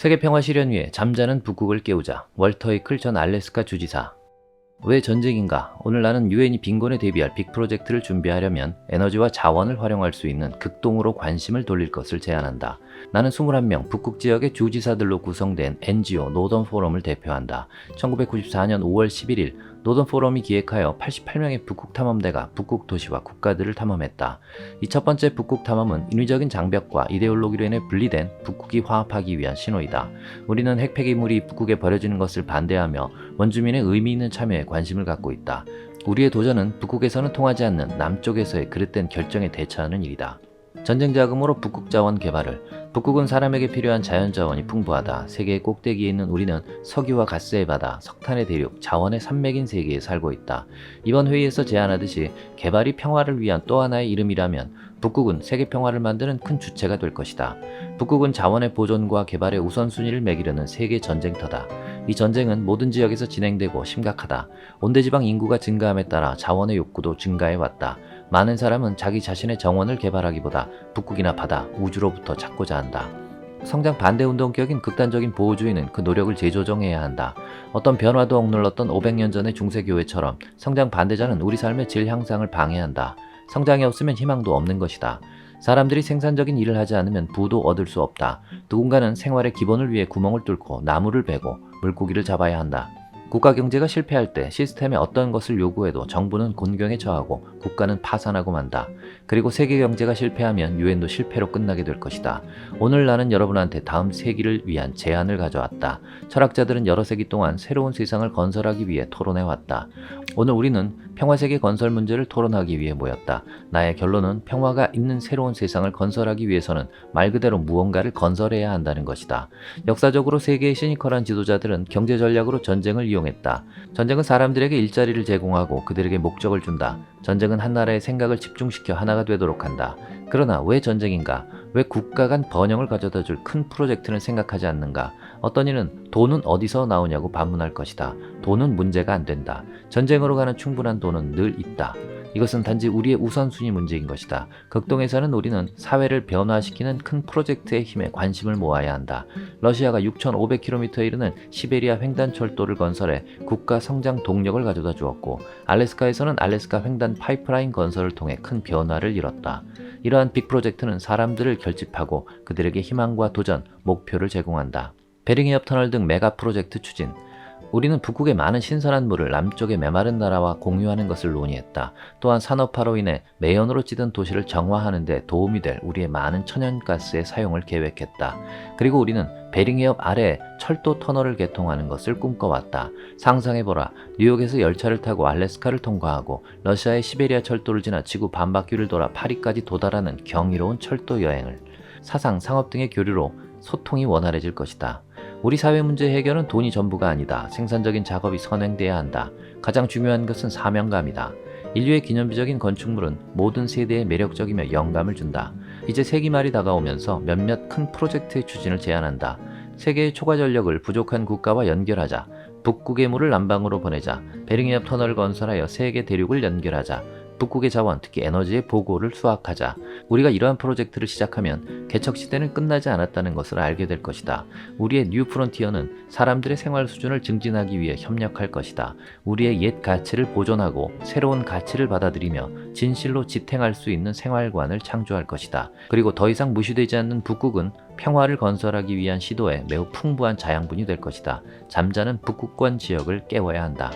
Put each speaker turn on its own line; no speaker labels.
세계 평화 실현 위해 잠자는 북극을 깨우자. 월터 이클 전 알래스카 주지사. 왜 전쟁인가? 오늘 나는 유엔이 빈곤에 대비할 빅 프로젝트를 준비하려면 에너지와 자원을 활용할 수 있는 극동으로 관심을 돌릴 것을 제안한다. 나는 21명 북극 지역의 주지사들로 구성된 NGO 노던 포럼을 대표한다. 1994년 5월 11일 노던 포럼이 기획하여 88명의 북극 탐험대가 북극 도시와 국가들을 탐험했다. 이 첫 번째 북극 탐험은 인위적인 장벽과 이데올로기로 인해 분리된 북극이 화합하기 위한 신호이다. 우리는 핵폐기물이 북극에 버려지는 것을 반대하며 원주민의 의미 있는 참여에 관심을 갖고 있다. 우리의 도전은 북극에서는 통하지 않는 남쪽에서의 그릇된 결정에 대처하는 일이다. 전쟁 자금으로 북극 자원 개발을. 북극은 사람에게 필요한 자연 자원이 풍부하다. 세계의 꼭대기에 있는 우리는 석유와 가스의 바다, 석탄의 대륙, 자원의 산맥인 세계에 살고 있다. 이번 회의에서 제안하듯이 개발이 평화를 위한 또 하나의 이름이라면 북극은 세계 평화를 만드는 큰 주체가 될 것이다. 북극은 자원의 보존과 개발의 우선순위를 매기려는 세계 전쟁터다. 이 전쟁은 모든 지역에서 진행되고 심각하다. 온대지방 인구가 증가함에 따라 자원의 욕구도 증가해왔다. 많은 사람은 자기 자신의 정원을 개발하기보다 북극이나 바다, 우주로부터 찾고자 한다. 성장 반대 운동격인 극단적인 보호주의는 그 노력을 재조정해야 한다. 어떤 변화도 억눌렀던 500년 전의 중세교회처럼 성장 반대자는 우리 삶의 질 향상을 방해한다. 성장이 없으면 희망도 없는 것이다. 사람들이 생산적인 일을 하지 않으면 부도 얻을 수 없다. 누군가는 생활의 기본을 위해 구멍을 뚫고 나무를 베고 물고기를 잡아야 한다. 국가 경제가 실패할 때 시스템에 어떤 것을 요구해도 정부는 곤경에 처하고 국가는 파산하고 만다. 그리고 세계 경제가 실패하면 유엔도 실패로 끝나게 될 것이다. 오늘 나는 여러분한테 다음 세기를 위한 제안을 가져왔다. 철학자들은 여러 세기 동안 새로운 세상을 건설하기 위해 토론해왔다. 오늘 우리는 평화세계 건설 문제를 토론하기 위해 모였다. 나의 결론은 평화가 있는 새로운 세상을 건설하기 위해서는 말 그대로 무언가를 건설해야 한다는 것이다. 역사적으로 세계의 시니컬한 지도자들은 경제 전략으로 전쟁을 이용했다. 전쟁은 사람들에게 일자리를 제공하고 그들에게 목적을 준다. 전쟁은 한 나라의 생각을 집중시켜 하나가 되도록 한다. 그러나 왜 전쟁인가? 왜 국가 간 번영을 가져다 줄 큰 프로젝트는 생각하지 않는가? 어떤 이는 돈은 어디서 나오냐고 반문할 것이다. 돈은 문제가 안 된다. 전쟁으로 가는 충분한 돈은 늘 있다. 이것은 단지 우리의 우선순위 문제인 것이다. 극동에서는 우리는 사회를 변화시키는 큰 프로젝트의 힘에 관심을 모아야 한다. 러시아가 6,500km에 이르는 시베리아 횡단철도를 건설해 국가 성장 동력을 가져다 주었고, 알래스카에서는 알래스카 횡단 파이프라인 건설을 통해 큰 변화를 이뤘다. 이러한 빅 프로젝트는 사람들을 결집하고 그들에게 희망과 도전, 목표를 제공한다. 베링해협 터널 등 메가 프로젝트 추진. 우리는 북극의 많은 신선한 물을 남쪽의 메마른 나라와 공유하는 것을 논의했다. 또한 산업화로 인해 매연으로 찌든 도시를 정화하는 데 도움이 될 우리의 많은 천연가스의 사용을 계획했다. 그리고 우리는 베링해협 아래에 철도 터널을 개통하는 것을 꿈꿔왔다. 상상해보라. 뉴욕에서 열차를 타고 알래스카를 통과하고 러시아의 시베리아 철도를 지나 지구 반바퀴를 돌아 파리까지 도달하는 경이로운 철도 여행을. 사상, 상업 등의 교류로 소통이 원활해질 것이다. 우리 사회 문제 해결은 돈이 전부가 아니다. 생산적인 작업이 선행돼야 한다. 가장 중요한 것은 사명감이다. 인류의 기념비적인 건축물은 모든 세대에 매력적이며 영감을 준다. 이제 세기 말이 다가오면서 몇몇 큰 프로젝트의 추진을 제안한다. 세계의 초과 전력을 부족한 국가와 연결하자. 북극의 물을 남방으로 보내자. 베링해협 터널을 건설하여 세계 대륙을 연결하자. 북극의 자원, 특히 에너지의 보고를 수확하자. 우리가 이러한 프로젝트를 시작하면 개척시대는 끝나지 않았다는 것을 알게 될 것이다. 우리의 뉴 프론티어는 사람들의 생활 수준을 증진하기 위해 협력할 것이다. 우리의 옛 가치를 보존하고 새로운 가치를 받아들이며 진실로 지탱할 수 있는 생활관을 창조할 것이다. 그리고 더 이상 무시되지 않는 북극은 평화를 건설하기 위한 시도에 매우 풍부한 자양분이 될 것이다. 잠자는 북극권 지역을 깨워야 한다.